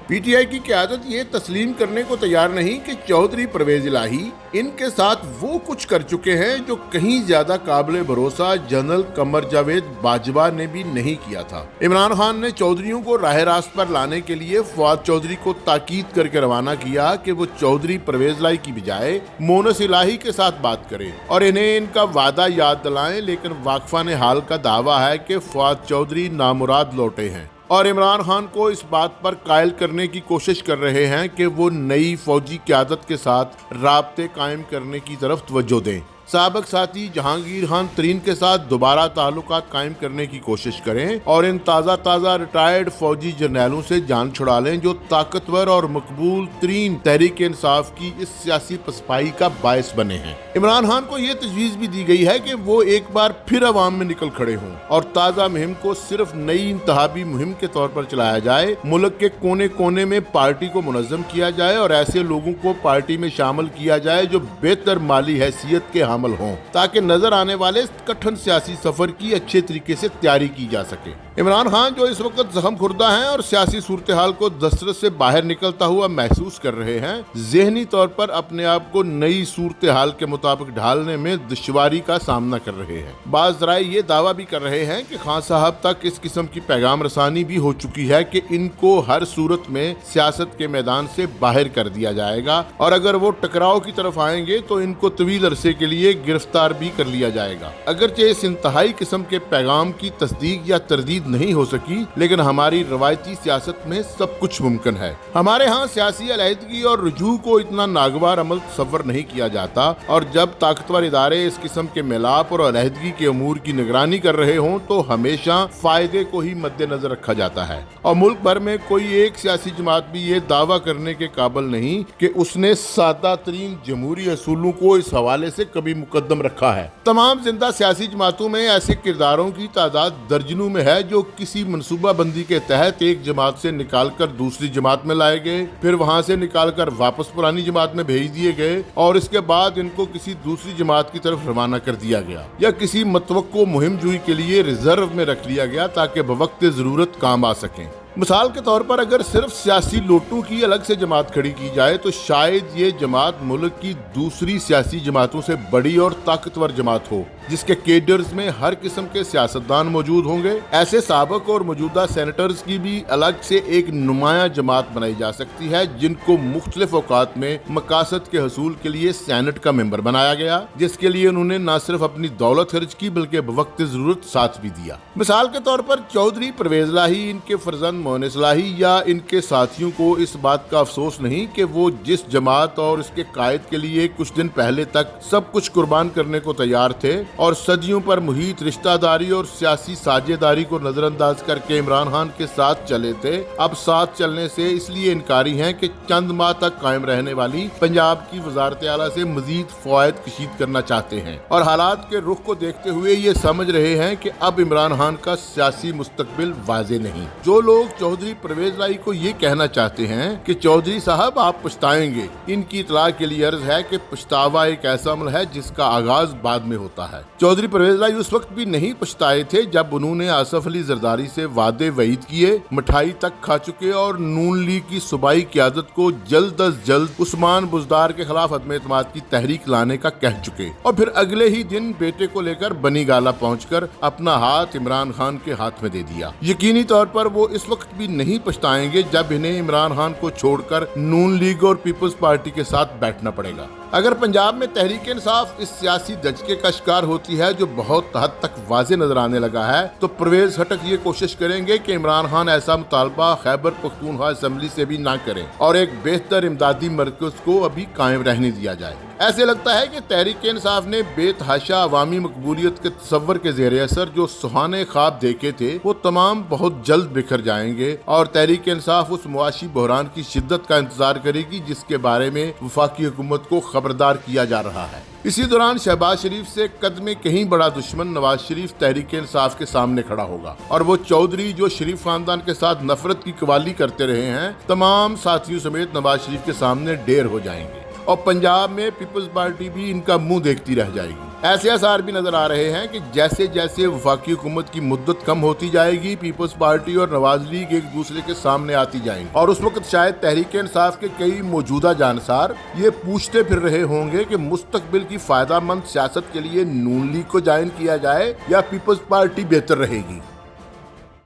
P T I کی قیادت یہ تسلیم کرنے کو تیار نہیں کہ چودھری پرویز الہی ان کے ساتھ وہ کچھ کر چکے ہیں جو کہیں زیادہ قابل بھروسہ جنرل قمر جاوید باجوہ نے بھی نہیں کیا تھا۔ عمران خان نے چودھریوں کو راہ راست پر لانے کے لیے فواد چودھری کو تاکید کر کے روانہ کیا کہ وہ چودھری پرویز الہی کی بجائے مونس الہی کے ساتھ بات کریں اور انہیں ان کا وعدہ یاد دلائیں، لیکن واقفان حال کا دعویٰ ہے کہ فواد چودھری نامراد لوٹے ہیں اور عمران خان کو اس بات پر قائل کرنے کی کوشش کر رہے ہیں کہ وہ نئی فوجی قیادت کے ساتھ رابطے قائم کرنے کی طرف توجہ دیں، سابق ساتھی جہانگیر خان ترین کے ساتھ دوبارہ تعلقات قائم کرنے کی کوشش کریں اور ان تازہ ریٹائرڈ فوجی جرنیلوں سے جان چھڑا لیں جو طاقتور اور مقبول ترین تحریک انصاف کی اس سیاسی پسپائی کا باعث بنے ہیں۔ عمران خان کو یہ تجویز بھی دی گئی ہے کہ وہ ایک بار پھر عوام میں نکل کھڑے ہوں اور تازہ مہم کو صرف نئی انتخابی مہم کے طور پر چلایا جائے، ملک کے کونے کونے میں پارٹی کو منظم کیا جائے اور ایسے لوگوں کو پارٹی میں شامل کیا جائے جو بہتر مالی حیثیت کے حامل ہوں تاکہ نظر آنے والے کٹھن سیاسی سفر کی اچھے طریقے سے تیاری کی جا سکے۔ عمران خان جو اس وقت زخم خوردہ ہیں اور سیاسی صورتحال کو دسترس سے باہر نکلتا ہوا محسوس کر رہے ہیں، ذہنی طور پر اپنے آپ کو نئی صورتحال کے مطابق ڈھالنے میں دشواری کا سامنا کر رہے ہیں۔ بعض ذرائع یہ دعویٰ بھی کر رہے ہیں کہ خان صاحب تک اس قسم کی پیغام رسانی بھی ہو چکی ہے کہ ان کو ہر صورت میں سیاست کے میدان سے باہر کر دیا جائے گا اور اگر وہ ٹکراؤ کی طرف آئیں گے تو ان کو طویل عرصے کے لیے گرفتار بھی کر لیا جائے گا۔ اگرچہ اس انتہائی قسم کے پیغام کی تصدیق یا تردید نہیں ہو سکی، لیکن ہماری روایتی سیاست میں سب کچھ ممکن ہے۔ ہمارے ہاں سیاسی علیحدگی اور رجوع کو اتنا ناگوار عمل تصور نہیں کیا جاتا اور جب طاقتور ادارے اس قسم کے میلاپ اور علیحدگی کے امور کی نگرانی کر رہے ہوں تو ہمیشہ فائدے کو ہی مد نظر رکھا جاتا ہے اور ملک بھر میں کوئی ایک سیاسی جماعت بھی یہ دعویٰ کرنے کے قابل نہیں کہ اس نے سادہ ترین جمہوری اصولوں کو اس حوالے سے کبھی مقدم رکھا ہے۔ تمام زندہ سیاسی جماعتوں میں ایسے کرداروں کی تعداد درجنوں میں ہے جو کسی منصوبہ بندی کے تحت ایک جماعت سے نکال کر دوسری جماعت میں لائے گئے، پھر وہاں سے نکال کر واپس پرانی جماعت میں بھیج دیے گئے اور اس کے بعد ان کو کسی دوسری جماعت کی طرف روانہ کر دیا گیا یا کسی متوقع مہم جوئی کے لیے ریزرو میں رکھ لیا گیا تاکہ بوقت ضرورت کام آ سکیں۔ مثال کے طور پر اگر صرف سیاسی لوٹوں کی الگ سے جماعت کھڑی کی جائے تو شاید یہ جماعت ملک کی دوسری سیاسی جماعتوں سے بڑی اور طاقتور جماعت ہو جس کے کیڈرز میں ہر قسم کے سیاستدان موجود ہوں گے۔ ایسے سابق اور موجودہ سینیٹرز کی بھی الگ سے ایک نمایاں جماعت بنائی جا سکتی ہے جن کو مختلف اوقات میں مقاصد کے حصول کے لیے سینٹ کا ممبر بنایا گیا، جس کے لیے انہوں نے نہ صرف اپنی دولت خرچ کی بلکہ بوقت ضرورت ساتھ بھی دیا۔ مثال کے طور پر چودھری پرویز الہی، ان کے فرزند مونس الہی یا ان کے ساتھیوں کو اس بات کا افسوس نہیں کہ وہ جس جماعت اور اس کے قائد کے لیے کچھ دن پہلے تک سب کچھ قربان کرنے کو تیار تھے اور صدیوں پر محیط رشتہ داری اور سیاسی ساجھے داری کو نظر انداز کر کے عمران خان کے ساتھ چلے تھے، اب ساتھ چلنے سے اس لیے انکاری ہیں کہ چند ماہ تک قائم رہنے والی پنجاب کی وزارت اعلیٰ سے مزید فوائد کشید کرنا چاہتے ہیں اور حالات کے رخ کو دیکھتے ہوئے یہ سمجھ رہے ہیں کہ اب عمران خان کا سیاسی مستقبل واضح نہیں۔ جو لوگ چودھری پرویز الہی کو یہ کہنا چاہتے ہیں کہ چودھری صاحب آپ پچھتائیں گے، ان کی اطلاع کے لیے عرض ہے کہ پچھتاوا ایک ایسا عمل ہے جس کا آغاز بعد میں ہوتا ہے۔ چودھری پرویز الہی اس وقت بھی نہیں پچھتائے تھے جب انہوں نے آصف علی زرداری سے وعدے وعید کیے، مٹھائی تک کھا چکے اور نون لیگ کی صوبائی قیادت کو جلد از جلد عثمان بزدار کے خلاف عدم اعتماد کی تحریک لانے کا کہہ چکے اور پھر اگلے ہی دن بیٹے کو لے کر بنی گالہ پہنچ کر اپنا ہاتھ عمران خان کے ہاتھ میں دے دیا۔ یقینی طور پر وہ اس وقت بھی نہیں پچھتائیں گے جب انہیں عمران خان کو چھوڑ کر نون لیگ اور پیپلز پارٹی کے ساتھ بیٹھنا پڑے گا۔ اگر پنجاب میں تحریک انصاف اس سیاسی دھچکے کا شکار ہوتی ہے جو بہت حد تک واضح نظر آنے لگا ہے تو پرویز ہٹک یہ کوشش کریں گے کہ عمران خان ایسا مطالبہ خیبر پختونخوا اسمبلی سے بھی نہ کریں اور ایک بہتر امدادی مرکز کو ابھی قائم رہنے دیا جائے۔ ایسے لگتا ہے کہ تحریک انصاف نے بے تحاشا عوامی مقبولیت کے تصور کے زیر اثر جو سہانے خواب دیکھے تھے وہ تمام بہت جلد بکھر جائیں گے اور تحریک انصاف اس معاشی بحران کی شدت کا انتظار کرے گی جس کے بارے میں وفاقی حکومت کو خبردار کیا جا رہا ہے۔ اسی دوران شہباز شریف سے قد میں کہیں بڑا دشمن نواز شریف تحریک انصاف کے سامنے کھڑا ہوگا اور وہ چودھری جو شریف خاندان کے ساتھ نفرت کی قوالی کرتے رہے ہیں تمام ساتھیوں سمیت نواز شریف کے سامنے ڈھیر ہو جائیں گے اور پنجاب میں پیپلز پارٹی بھی ان کا منہ دیکھتی رہ جائے گی۔ ایسے آثار بھی نظر آ رہے ہیں کہ جیسے جیسے وفاقی حکومت کی مدت کم ہوتی جائے گی، پیپلز پارٹی اور نواز لیگ ایک دوسرے کے سامنے آتی جائیں گی، اور اس وقت شاید تحریک انصاف کے کئی موجودہ جانسار یہ پوچھتے پھر رہے ہوں گے کہ مستقبل کی فائدہ مند سیاست کے لیے نون لیگ کو جوائن کیا جائے یا پیپلز پارٹی بہتر رہے گی۔